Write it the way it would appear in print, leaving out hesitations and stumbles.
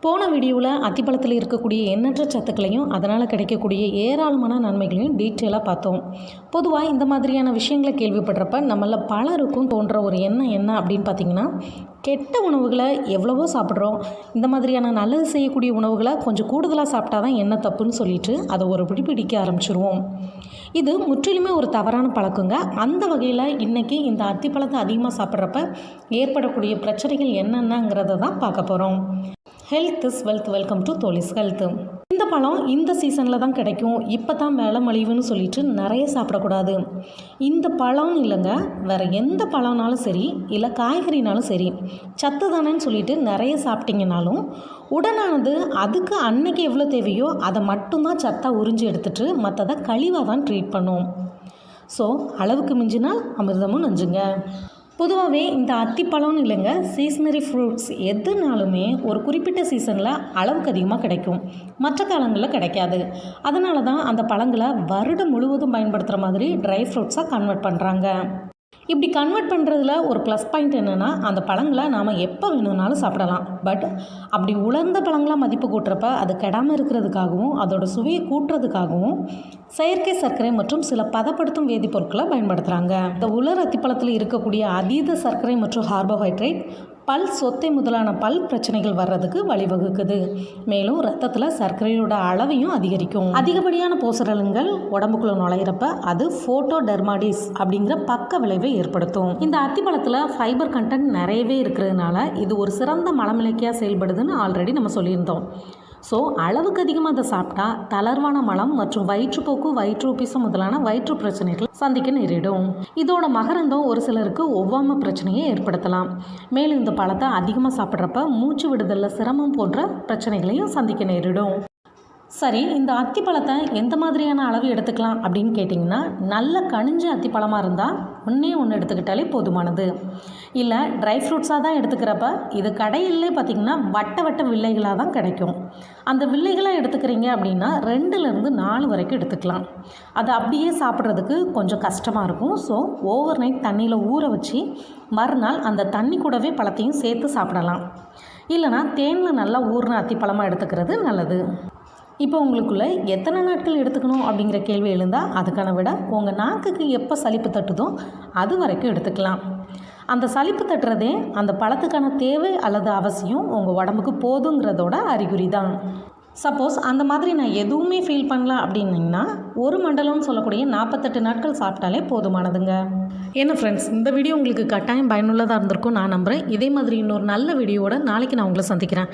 போன வீடியோவில் அத்திப்பழத்தில் இருக்கக்கூடிய எண்ணற்ற சத்துக்களையும் அதனால் கிடைக்கக்கூடிய ஏராளமான நன்மைகளையும் டீட்டெயிலாக பார்த்தோம். பொதுவாக இந்த மாதிரியான விஷயங்களை கேள்விப்படுறப்ப நம்மள பலருக்கும் தோன்ற ஒரு எண்ணம் என்ன அப்படின்னு பார்த்திங்கன்னா, கெட்ட உணவுகளை எவ்வளவோ சாப்பிட்றோம், இந்த மாதிரியான நல்லது செய்யக்கூடிய உணவுகளை கொஞ்சம் கூடுதலாக சாப்பிட்டா தான் என்ன தப்புன்னு சொல்லிட்டு அதை ஒரு பிடிக்க ஆரம்பிச்சிருவோம். இது முற்றிலுமே ஒரு தவறான பழக்கங்க. அந்த வகையில் இன்றைக்கி இந்த அத்திப்பழத்தை அதிகமாக சாப்பிட்றப்ப ஏற்படக்கூடிய பிரச்சனைகள் என்னென்னங்கிறத தான் பார்க்க போகிறோம். Health is wealth. Welcome to Dholi's health. இந்த பழம் இந்த சீசனில் தான் கிடைக்கும், இப்போ தான் விலை மலிவுன்னு சொல்லிட்டு நிறைய சாப்பிடக்கூடாது. இந்த பழம் இல்லைங்க, வேறு எந்த பழம்னாலும் சரி, இல்லை காய்கறினாலும் சரி, சத்து தானேன்னு சொல்லிட்டு நிறைய சாப்பிட்டிங்கனாலும் உடனானது அதுக்கு அன்னைக்கு எவ்வளோ தேவையோ அதை மட்டும்தான் சத்தாக உறிஞ்சி எடுத்துகிட்டு மற்றதை கழிவாக தான் ட்ரீட் பண்ணும். ஸோ அளவுக்கு மிஞ்சினால் அமிர்தமும் நஞ்சுங்க. பொதுவாகவே இந்த அத்திப்பழம்னு இல்லைங்க, சீசனரி ஃப்ரூட்ஸ் எதுனாலுமே ஒரு குறிப்பிட்ட சீசனில் அளவுக்கு அதிகமாக கிடைக்கும், மற்ற காலங்களில் கிடைக்காது. அதனால தான் அந்த பழங்களை வருடம் முழுவதும் பயன்படுத்துகிற மாதிரி ட்ரை ஃப்ரூட்ஸாக கன்வெர்ட் பண்ணுறாங்க. இப்படி கன்வெர்ட் பண்ணுறதுல ஒரு ப்ளஸ் பாயிண்ட் என்னென்னா, அந்த பழங்களை நாம் எப்போ வேணும்னாலும் சாப்பிடலாம். பட் அப்படி உலர்ந்த பழங்களாக மதிப்பு கூட்டுறப்ப அது கெடாமல் இருக்கிறதுக்காகவும் அதோட சுவையை கூட்டுறதுக்காகவும் செயற்கை சர்க்கரை மற்றும் சில பதப்படுத்தும் வேதிப்பொருட்களை பயன்படுத்துகிறாங்க. இந்த உலர் அத்திப்பழத்தில் இருக்கக்கூடிய அதீத சர்க்கரை மற்றும் கார்போஹைட்ரேட் பல் சொத்தை முதலான பல் பிரச்சனைகள் வர்றதுக்கு வழிவகுக்குது. மேலும் ரத்தத்தில் சர்க்கரையோட அளவையும் அதிகரிக்கும். அதிகப்படியான போசரலுங்கள் உடம்புக்குள்ள நுழையிறப்ப அது ஃபோட்டோடெர்மாடிஸ் அப்படிங்கிற பக்க விளைவை ஏற்படுத்தும். இந்த அத்திப்பழத்தில் ஃபைபர் கண்டென்ட் நிறையவே இருக்கிறதுனால இது ஒரு சிறந்த மலமிளக்கியாக செயல்படுதுன்னு ஆல்ரெடி நம்ம சொல்லியிருந்தோம். ஸோ அளவுக்கு அதிகமாக அதை சாப்பிட்டா தளர்வான மலம் மற்றும் வயிற்றுப்போக்கு, வயிற்று உப்பிசம் முதலான வயிற்று பிரச்சனைகள் சந்திக்க நேரிடும். இதோட மகரந்தம் ஒரு சிலருக்கு ஒவ்வாமை பிரச்சனையை ஏற்படுத்தலாம். மேலும் இந்த பழத்தை அதிகமாக சாப்பிட்றப்ப மூச்சு விடுதலில் சிரமம் போன்ற பிரச்சனைகளையும் சந்திக்க நேரிடும். சரி, இந்த அத்திப்பழத்தை எந்த மாதிரியான அளவு எடுத்துக்கலாம் அப்படின்னு கேட்டிங்கன்னா, நல்ல கனிஞ்ச அத்திப்பழமாக இருந்தால் ஒன்று எடுத்துக்கிட்டாலே போதுமானது. இல்லை ட்ரை ஃப்ரூட்ஸாக தான் எடுத்துக்கிறப்ப இது கடையிலே பார்த்திங்கன்னா வட்ட வில்லைகளாக தான் கிடைக்கும். அந்த வில்லைகளாக எடுத்துக்கிறீங்க அப்படின்னா 2லேருந்து 4 வரைக்கும் எடுத்துக்கலாம். அது அப்படியே சாப்பிட்றதுக்கு கொஞ்சம் கஷ்டமாக இருக்கும். ஸோ ஓவர் நைட் தண்ணியில் ஊற வச்சு மறுநாள் அந்த தண்ணி கூடவே பழத்தையும் சேர்த்து சாப்பிடலாம். இல்லைனா தேனில் நல்லா ஊறின அத்திப்பழமாக எடுத்துக்கிறது நல்லது. இப்போ உங்களுக்குள்ளே எத்தனை நாட்கள் எடுத்துக்கணும் அப்படிங்கிற கேள்வி எழுந்தால் அதுக்கான விட உங்கள் நாக்குக்கு எப்போ சலிப்பு தட்டுதோ அது வரைக்கும் எடுத்துக்கலாம். அந்த சலிப்பு தட்டுறதே அந்த பழத்துக்கான தேவை அல்லது அவசியம் உங்கள் உடம்புக்கு போதுங்கிறதோட அறிகுறி தான். சப்போஸ் அந்த மாதிரி நான் எதுவுமே ஃபீல் பண்ணல அப்படின்னிங்கன்னா ஒரு மண்டலம்னு சொல்லக்கூடிய 48 நாட்கள் சாப்பிட்டாலே போதுமானதுங்க. என்ன ஃப்ரெண்ட்ஸ், இந்த வீடியோ உங்களுக்கு கட்டாயம் பயனுள்ளதாக இருந்திருக்கும் நான் நம்புகிறேன். இதே மாதிரி இன்னொரு நல்ல வீடியோவோட நாளைக்கு நான் உங்களை சந்திக்கிறேன்.